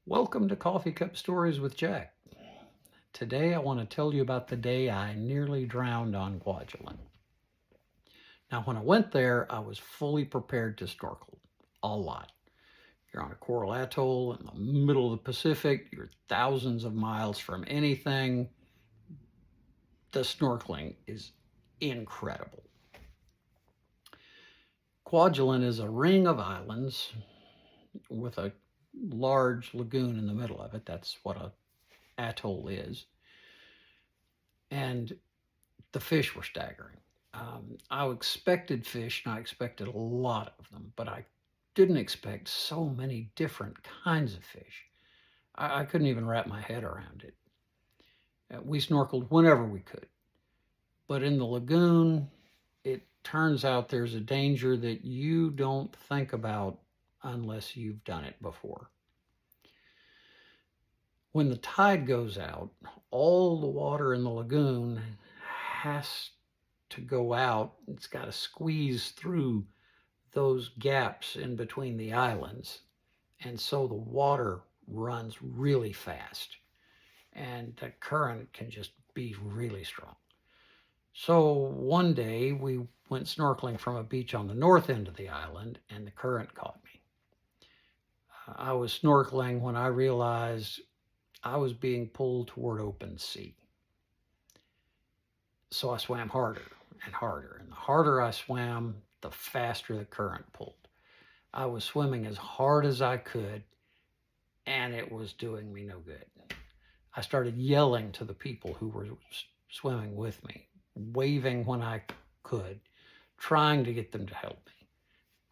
Welcome to Coffee Cup Stories with Jack. Today I want to tell you about the day I nearly drowned on Kwaj. Now, when I went there, I was fully prepared to snorkel a lot. You're on a coral atoll in the middle of the Pacific. You're thousands of miles from anything. The snorkeling is incredible. Kwaj is a ring of islands with a large lagoon in the middle of it. That's what an atoll is. And the fish were staggering. I expected fish, and I expected a lot of them, but I didn't expect so many different kinds of fish. I couldn't even wrap my head around it. We snorkeled whenever we could, but in the lagoon, it turns out there's a danger that you don't think about unless you've done it before. When the tide goes out, all the water in the lagoon has to go out. It's got to squeeze through those gaps in between the islands. And so the water runs really fast and the current can just be really strong. So one day we went snorkeling from a beach on the north end of the island and the current caught me. I was snorkeling when I realized I was being pulled toward open sea. So I swam harder and harder. And the harder I swam, the faster the current pulled. I was swimming as hard as I could, and it was doing me no good. I started yelling to the people who were swimming with me, waving when I could, trying to get them to help me.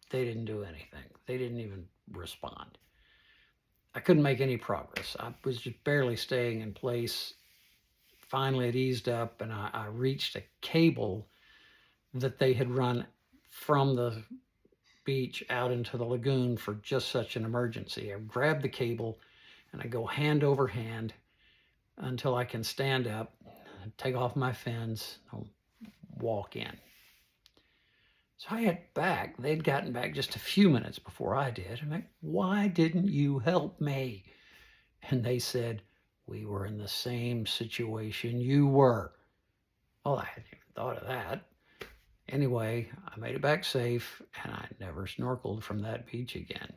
They didn't do anything. They didn't even respond. I couldn't make any progress. I was just barely staying in place. Finally, it eased up, and I reached a cable that they had run from the beach out into the lagoon for just such an emergency. I grab the cable, and I go hand over hand until I can stand up, take off my fins, and walk in. So I get back. They'd gotten back just a few minutes before I did. I'm like, "Why didn't you help me?" And they said, "We were in the same situation you were." Well, I hadn't even thought of that. Anyway, I made it back safe, and I never snorkeled from that beach again.